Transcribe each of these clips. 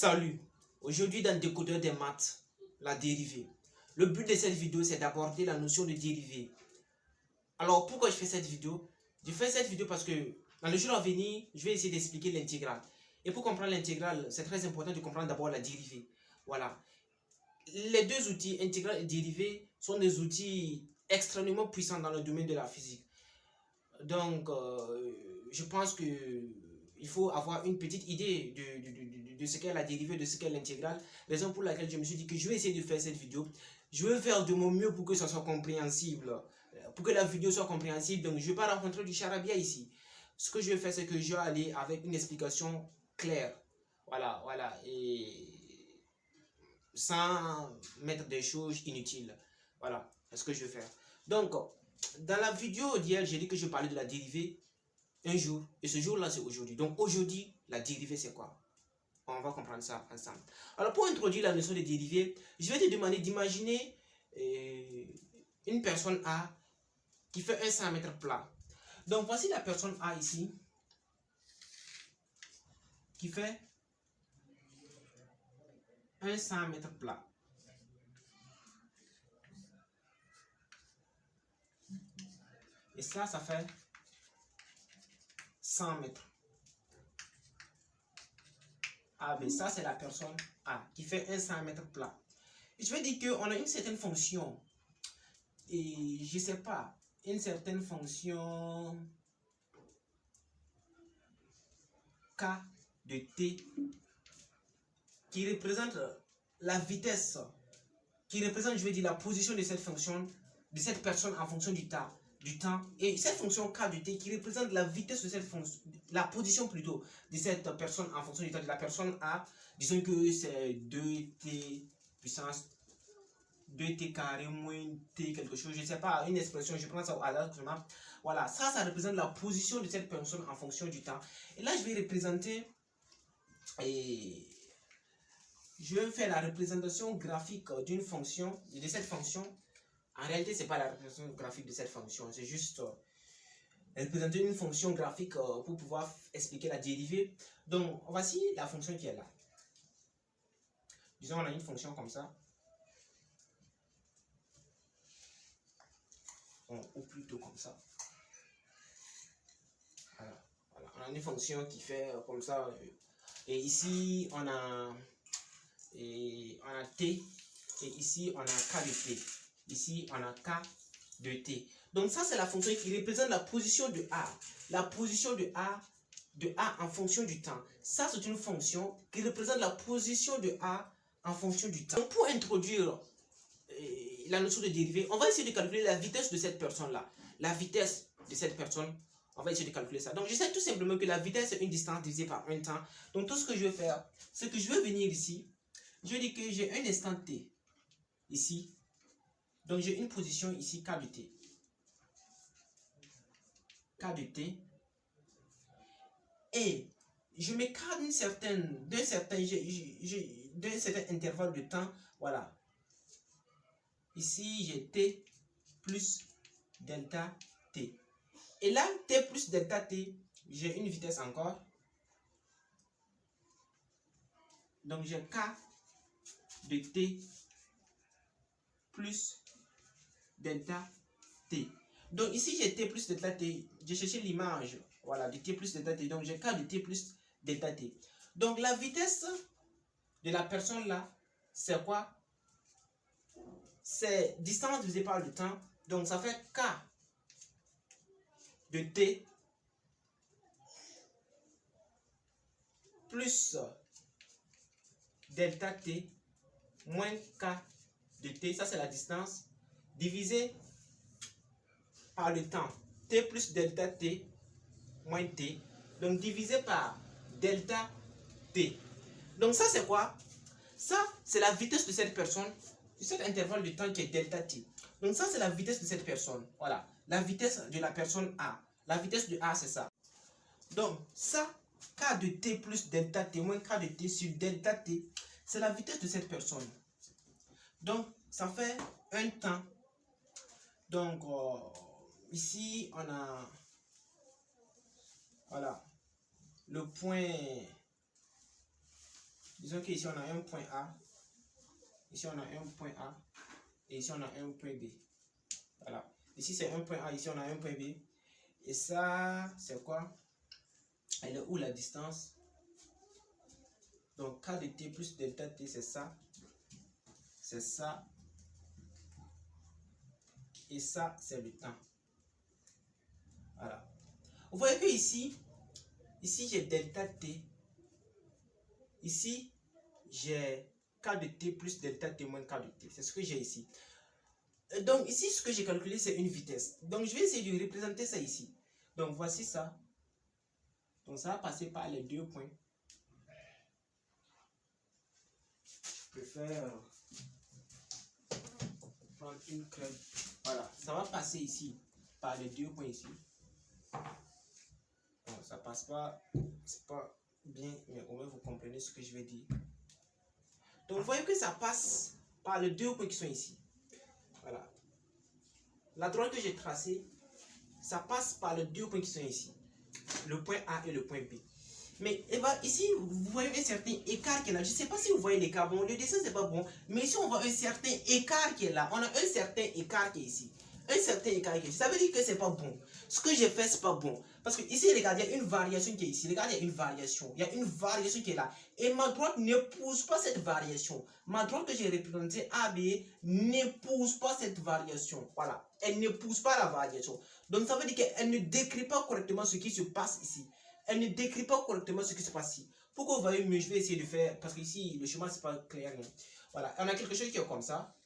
Salut, aujourd'hui dans Décodeur des maths, la dérivée. Le but de cette vidéo, c'est d'aborder la notion de dérivée. Alors pourquoi je fais cette vidéo? Je fais cette vidéo parce que dans le jour à venir, je vais essayer d'expliquer l'intégrale. Et pour comprendre l'intégrale, c'est très important de comprendre d'abord la dérivée. Voilà. Les deux outils, intégrale et dérivée, sont des outils extrêmement puissants dans le domaine de la physique. Donc, je pense que il faut avoir une petite idée de ce qu'est la dérivée, de ce qu'est l'intégrale. Raison pour laquelle je me suis dit que je vais essayer de faire cette vidéo. Je vais faire de mon mieux pour que ça soit compréhensible. Pour que la vidéo soit compréhensible. Donc, je ne vais pas rencontrer du charabia ici. Ce que je vais faire, c'est que je vais aller avec une explication claire. Voilà, voilà. Et sans mettre des choses inutiles. Voilà, c'est ce que je vais faire. Donc, dans la vidéo d'hier, j'ai dit que je parlais de la dérivée un jour, et ce jour-là, c'est aujourd'hui. Donc, aujourd'hui, la dérivée, c'est quoi? On va comprendre ça ensemble. Alors, pour introduire la notion de dérivée, je vais te demander d'imaginer une personne A qui fait un 100 mètres plat. Donc, voici la personne A ici, qui fait un 100 mètres plat. Et ça fait 100 mètres. Ah ben ça c'est la personne A qui fait un 100 mètres plat. Et je vais dire qu'on a une certaine fonction. Et je sais pas, une certaine fonction K de T qui représente la vitesse, qui représente, je vais dire, la position de cette fonction, de cette personne en fonction du temps. Et cette fonction K de T qui représente la vitesse de cette fonction, la position plutôt de cette personne en fonction du temps de la personne A. Disons que c'est 2T puissance 2T carré moins T quelque chose, je ne sais pas, une expression, je prends ça au hasard. Voilà, ça représente la position de cette personne en fonction du temps. Et là, je vais représenter, et je vais faire la représentation graphique d'une fonction, de cette fonction. En réalité, ce n'est pas la représentation graphique de cette fonction, c'est juste représenter une fonction graphique pour pouvoir expliquer la dérivée. Donc, voici la fonction qui est là. Disons, on a une fonction comme ça. Ou plutôt comme ça. Voilà. On a une fonction qui fait comme ça. Et ici, on a T. Et ici, on a K de T. Ici, on a K de T. Donc ça, c'est la fonction qui représente la position de A. La position de A en fonction du temps. Ça, c'est une fonction qui représente la position de A en fonction du temps. Donc, pour introduire la notion de dérivée, on va essayer de calculer la vitesse de cette personne-là. La vitesse de cette personne, on va essayer de calculer ça. Donc, je sais tout simplement que la vitesse est une distance divisée par un temps. Donc, tout ce que je vais faire, c'est que je vais venir ici. Je vais dire que j'ai un instant T ici. Donc, j'ai une position ici, K de T. K de T. Et je m'écarte d'un certain intervalle de temps. Voilà. Ici, j'ai T plus delta T. Et là, T plus delta T, j'ai une vitesse encore. Donc, j'ai K de T plus delta T. Donc, ici, j'ai T plus delta T. J'ai cherché l'image, voilà, de T plus delta T. Donc, j'ai K de T plus delta T. Donc, la vitesse de la personne là, c'est quoi? C'est distance divisée par le temps. Donc, ça fait K de T plus delta T moins K de T. Ça, c'est la distance divisée par le temps. T plus delta T moins T. Donc, divisé par delta T. Donc, ça, c'est quoi? Ça, c'est la vitesse de cette personne, de cet intervalle de temps qui est delta T. Donc, ça, c'est la vitesse de cette personne. Voilà. La vitesse de la personne A. La vitesse de A, c'est ça. Donc, ça, K de T plus delta T moins K de T sur delta T, c'est la vitesse de cette personne. Donc, ça fait un temps. Donc, ici, on a, voilà, le point Disons qu'ici on a un point A, ici on a un point A, et ici on a un point B. Voilà. Ici c'est un point A, ici on a un point B. Et ça, c'est quoi? Elle est où la distance? Donc K de T plus delta T, c'est ça. C'est ça. Et ça, c'est le temps. Voilà. Vous voyez que ici j'ai delta T. Ici, j'ai K de T plus delta T moins K de T. C'est ce que j'ai ici. Donc ici, ce que j'ai calculé, c'est une vitesse. Donc je vais essayer de représenter ça ici. Donc voici ça. Donc ça va passer par les deux points. Je préfère prendre une crème. Voilà, ça va passer ici par les deux points ici. Bon, ça passe pas, c'est pas bien, mais au moins vous comprenez ce que je vais dire. Donc vous voyez que ça passe par les deux points qui sont ici. Voilà. La droite que j'ai tracée, ça passe par les deux points qui sont ici. Le point A et le point B. Mais ici, vous voyez un certain écart qui est là. Je ne sais pas si vous voyez l'écart. Bon, le dessin, c'est pas bon. Mais ici, on voit un certain écart qui est là. On a un certain écart qui est ici. Un certain écart qui est ici. Ça veut dire que c'est pas bon. Ce que j'ai fait, c'est pas bon. Parce que ici, regardez, il y a une variation qui est ici. Regardez, il y a une variation. Il y a une variation qui est là. Et ma droite n'épouse pas cette variation. Ma droite que j'ai représentée AB n'épouse pas cette variation. Voilà. Elle n'épouse pas la variation. Donc, ça veut dire qu'elle ne décrit pas correctement ce qui se passe ici. Elle ne décrit pas correctement ce qui se passe ici. Pour que vous voyez mieux, je vais essayer de faire, parce que ici, le chemin, c'est pas clair. Non? Voilà, on a quelque chose qui est comme ça.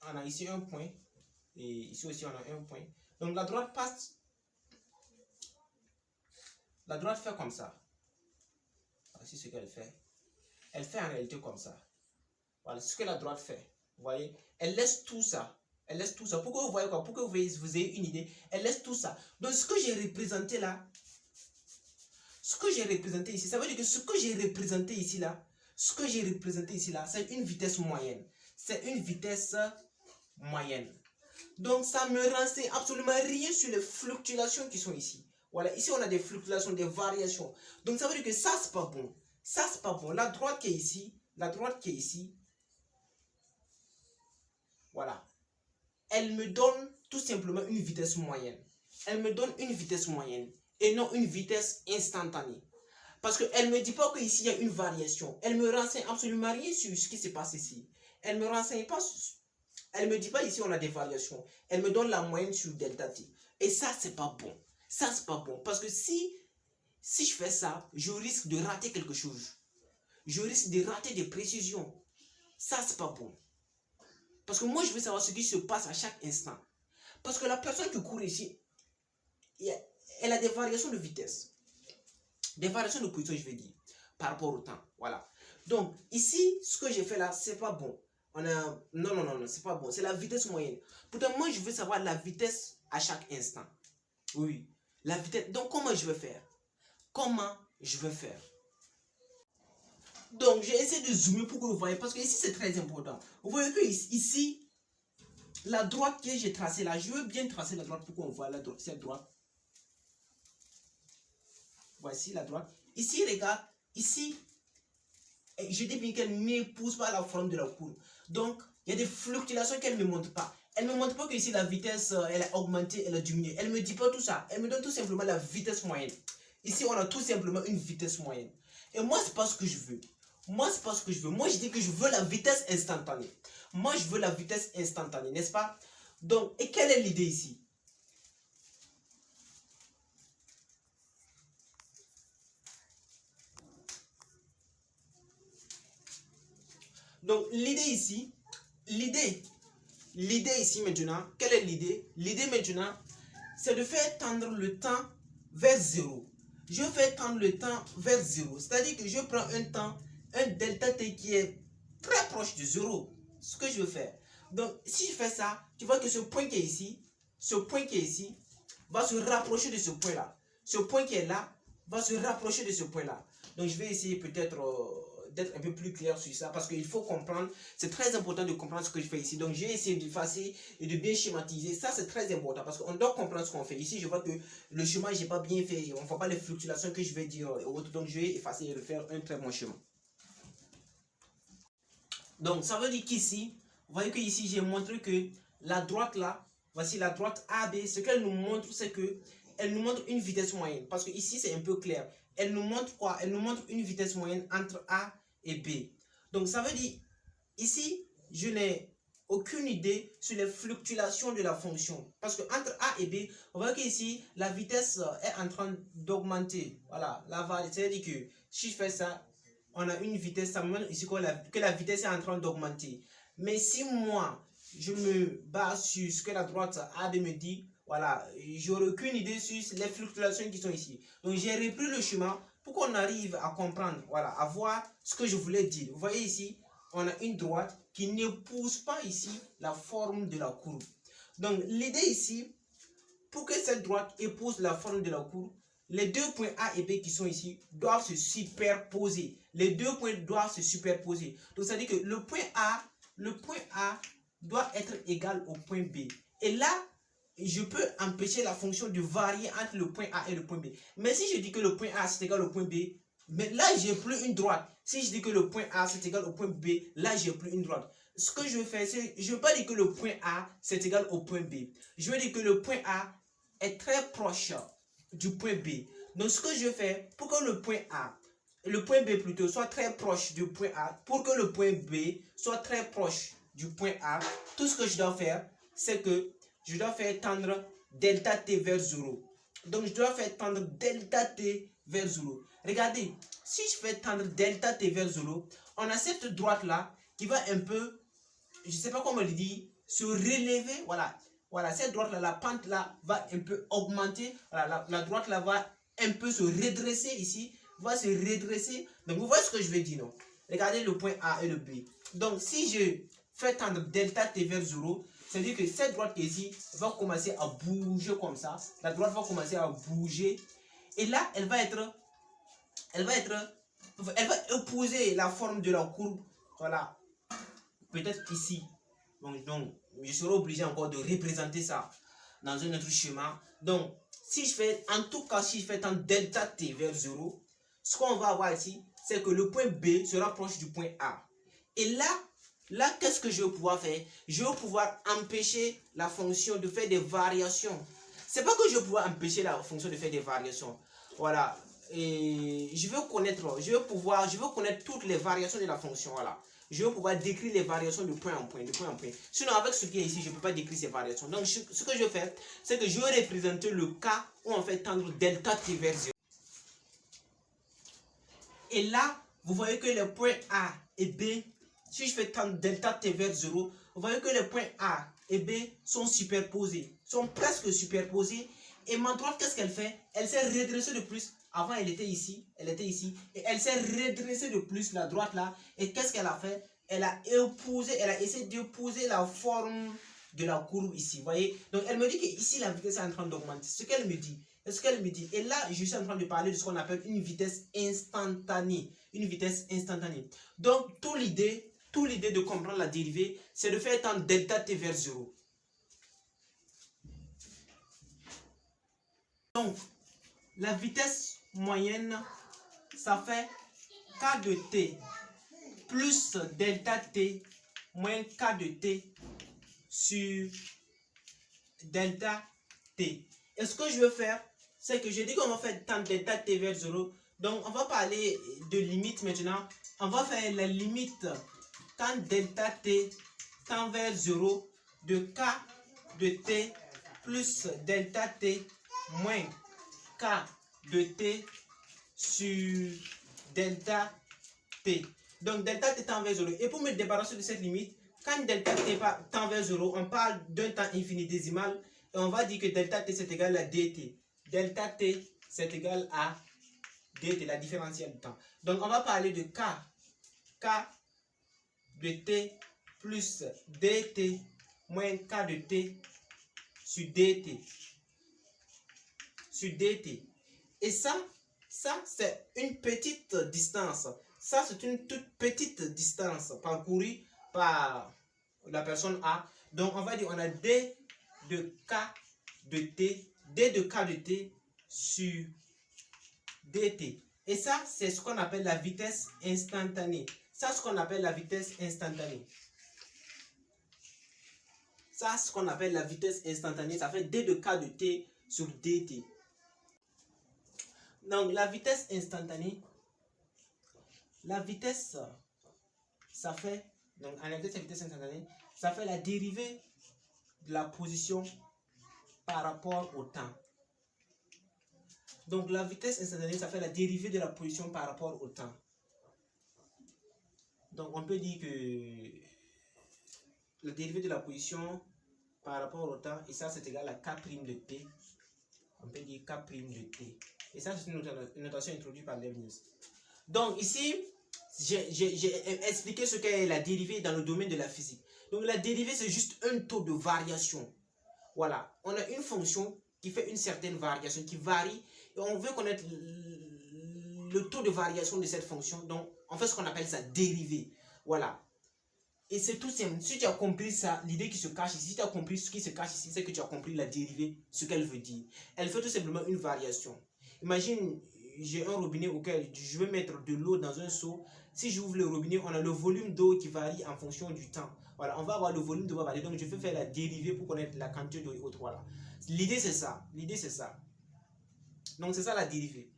On a ici un point. Et ici aussi, on a un point. Donc, la droite passe. La droite fait comme ça. Voici ce qu'elle fait. Elle fait en réalité comme ça. Voilà, ce que la droite fait. Vous voyez, elle laisse tout ça. Elle laisse tout ça. Pour que vous voyez quoi? Pour que vous ayez une idée. Elle laisse tout ça. Donc, ce que j'ai représenté là, ce que j'ai représenté ici, ça veut dire que ce que j'ai représenté ici là, c'est une vitesse moyenne. C'est une vitesse moyenne. Donc ça me renseigne absolument rien sur les fluctuations qui sont ici. Voilà, ici on a des fluctuations, des variations. Donc ça veut dire que ça c'est pas bon. Ça c'est pas bon. La droite qui est ici, voilà. Elle me donne tout simplement une vitesse moyenne. Elle me donne une vitesse moyenne et non une vitesse instantanée. Parce qu'elle ne me dit pas qu'ici il y a une variation. Elle me renseigne absolument rien sur ce qui se passe ici. Elle me renseigne pas. Elle me dit pas ici on a des variations. Elle me donne la moyenne sur delta t. Et ça c'est pas bon. Ça c'est pas bon. Parce que si je fais ça, je risque de rater quelque chose. Je risque de rater des précisions. Ça c'est pas bon. Parce que moi je veux savoir ce qui se passe à chaque instant. Parce que la personne qui court ici, elle a des variations de vitesse. Des variations de position, je vais dire, par rapport au temps. Voilà. Donc, ici, ce que j'ai fait là, c'est pas bon. Non, c'est pas bon. C'est la vitesse moyenne. Pourtant, moi, je veux savoir la vitesse à chaque instant. Oui, la vitesse. Donc, comment je vais faire? Donc, j'ai essayé de zoomer pour que vous voyez. Parce que ici, c'est très important. Vous voyez que ici, la droite que j'ai tracée là, je veux bien tracer la droite pour qu'on voit cette droite. Voici la droite. Ici, regarde, ici, je dis bien qu'elle n'épouse pas la forme de la courbe. Donc, il y a des fluctuations qu'elle ne me montre pas. Elle ne me montre pas que ici, la vitesse, elle a augmenté, elle a diminué. Elle ne me dit pas tout ça. Elle me donne tout simplement la vitesse moyenne. Ici, on a tout simplement une vitesse moyenne. Et moi, ce n'est pas ce que je veux. Moi, je dis que je veux la vitesse instantanée. Moi, je veux la vitesse instantanée, n'est-ce pas? Donc, et quelle est l'idée ici? Donc, l'idée ici maintenant, quelle est l'idée? L'idée maintenant, c'est de faire tendre le temps vers 0. Je fais tendre le temps vers 0. C'est-à-dire que je prends un temps, un delta t qui est très proche de 0. Ce que je veux faire. Donc, si je fais ça, tu vois que ce point qui est ici, va se rapprocher de ce point-là. Ce point qui est là va se rapprocher de ce point-là. Donc, je vais essayer peut-être d'être un peu plus clair sur ça parce qu'il faut comprendre, c'est très important de comprendre ce que je fais ici. Donc, j'ai essayé d'effacer et de bien schématiser. Ça, c'est très important parce qu'on doit comprendre ce qu'on fait. Ici, je vois que le schéma, je n'ai pas bien fait. On ne voit pas les fluctuations que je vais dire. Donc, je vais effacer et refaire un très bon schéma. Donc, ça veut dire qu'ici, vous voyez qu'ici, j'ai montré que la droite là, voici la droite AB, ce qu'elle nous montre, c'est que elle nous montre une vitesse moyenne. Parce que ici, c'est un peu clair. Elle nous montre quoi? Elle nous montre une vitesse moyenne entre A et B. Donc, ça veut dire, ici, je n'ai aucune idée sur les fluctuations de la fonction. Parce que entre A et B, on voit qu'ici, la vitesse est en train d'augmenter. Voilà, c'est-à-dire que si je fais ça, on a une vitesse, ça me montre ici que la vitesse est en train d'augmenter. Mais si moi, je me base sur ce que la droite AB me dit, voilà, j'aurai aucune idée sur les fluctuations qui sont ici. Donc j'ai repris le chemin pour qu'on arrive à comprendre, voilà, à voir ce que je voulais dire. Vous voyez ici, on a une droite qui n'épouse pas ici la forme de la courbe. Donc l'idée ici, pour que cette droite épouse la forme de la courbe, les deux points A et B qui sont ici doivent se superposer. Les deux points doivent se superposer. Donc ça veut dire que le point A doit être égal au point B. Et là, je peux empêcher la fonction de varier entre le point A et le point B. Mais si je dis que le point A c'est égal au point B, mais là j'ai plus une droite. Si je dis que le point A c'est égal au point B, là j'ai plus une droite. Ce que je fais, c'est, je ne veux pas dire que le point A c'est égal au point B. Je veux dire que le point A est très proche du point B. Donc ce que je fais, pour que le point A, le point B plutôt, soit très proche du point A, pour que le point B soit très proche du point A, tout ce que je dois faire, c'est que je dois faire tendre delta t vers 0. Donc je dois faire tendre delta t vers 0. Regardez, si je fais tendre delta t vers 0, on a cette droite là qui va un peu, je ne sais pas comment le dire, se relever. Voilà, cette droite là, la pente là va un peu augmenter. Voilà, la droite là va un peu se redresser ici, va se redresser. Donc vous voyez ce que je veux dire, non? Regardez le point A et le B. Donc si je fais tendre delta t vers 0, c'est-à-dire que cette droite ici va commencer à bouger comme ça. La droite va commencer à bouger. Et là, elle va épouser la forme de la courbe. Voilà. Peut-être ici. Donc, je serai obligé encore de représenter ça dans un autre schéma. Donc, si je fais, en tout cas, si je fais tendre delta t vers 0, ce qu'on va avoir ici, c'est que le point B se rapproche du point A. Et là, qu'est-ce que je vais pouvoir faire? Je vais pouvoir empêcher la fonction de faire des variations. C'est pas que je vais pouvoir empêcher la fonction de faire des variations. Voilà. Et je veux connaître toutes les variations de la fonction. Voilà. Je vais pouvoir décrire les variations de point en point, Sinon, avec ce qui est ici, je ne peux pas décrire ces variations. Donc, ce que je vais faire, c'est que je vais représenter le cas où on fait tendre delta t vers 0. Et là, vous voyez que les points A et B, si je fais tendre delta t vers 0, vous voyez que les points A et B sont superposés, sont presque superposés. Et ma droite, qu'est-ce qu'elle fait? Elle s'est redressée de plus. Avant, elle était ici, et elle s'est redressée de plus, la droite là. Et qu'est-ce qu'elle a fait? Elle a essayé d'épouser la forme de la courbe ici, vous voyez? Donc, elle me dit que ici la vitesse est en train d'augmenter. Ce qu'elle me dit. Et là, je suis en train de parler de ce qu'on appelle une vitesse instantanée. Une vitesse instantanée. Donc, toute l'idée de comprendre la dérivée, c'est de faire tendre delta t vers 0. Donc, la vitesse moyenne, ça fait k de t plus delta t moins k de t sur delta t. Et ce que je veux faire, c'est que je dis qu'on va faire tendre delta t vers 0. Donc, on va parler de limite maintenant. On va faire la limite quand delta t tend vers 0 de k de t plus delta t moins k de t sur delta t. Donc, delta t tend vers 0. Et pour me débarrasser de cette limite, quand delta t tend vers 0, on parle d'un temps infinitésimal et on va dire que delta t c'est égal à dt. Delta t c'est égal à dt, la différentielle du temps. Donc, on va parler de k de t plus dt moins k de t sur dt. Et ça c'est une petite distance. Ça, c'est une toute petite distance parcourue par la personne A. Donc, on va dire on a d de k de t, d de k de t sur dt. Et ça, c'est ce qu'on appelle la vitesse instantanée. Ça, c'est ce qu'on appelle la vitesse instantanée. Ça, ce qu'on appelle la vitesse instantanée, ça fait d de k de t sur dt. Donc, la vitesse instantanée, la vitesse, ça fait, donc en réalité, la vitesse instantanée, ça fait la dérivée de la position par rapport au temps. Donc, la vitesse instantanée, ça fait la dérivée de la position par rapport au temps. Donc, on peut dire que la dérivée de la position par rapport au temps, et ça, c'est égal à k' de t. On peut dire k' de t. Et ça, c'est une notation introduite par Leibniz. Donc, ici, j'ai expliqué ce qu'est la dérivée dans le domaine de la physique. Donc, la dérivée, c'est juste un taux de variation. Voilà. On a une fonction qui fait une certaine variation, qui varie, et on veut connaître le taux de variation de cette fonction. Donc, on fait ce qu'on appelle sa dérivée. Voilà. Et c'est tout simple. Si tu as compris ça, l'idée qui se cache ici, si tu as compris ce qui se cache ici, c'est que tu as compris la dérivée, ce qu'elle veut dire. Elle fait tout simplement une variation. Imagine, j'ai un robinet auquel je veux mettre de l'eau dans un seau. Si j'ouvre le robinet, on a le volume d'eau qui varie en fonction du temps. Voilà, on va avoir le volume d'eau varier. Donc, je vais faire la dérivée pour connaître la quantité d'eau et autres. Voilà. L'idée, c'est ça. L'idée, c'est ça. Donc, c'est ça la dérivée.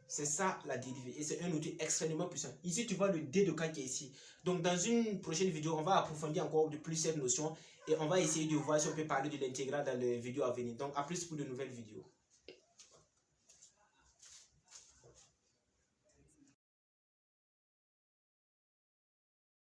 C'est ça la dérivée. Et c'est un outil extrêmement puissant. Ici, tu vois le d de k qui est ici. Donc, dans une prochaine vidéo, on va approfondir encore de plus cette notion. Et on va essayer de voir si on peut parler de l'intégrale dans les vidéos à venir. Donc, à plus pour de nouvelles vidéos.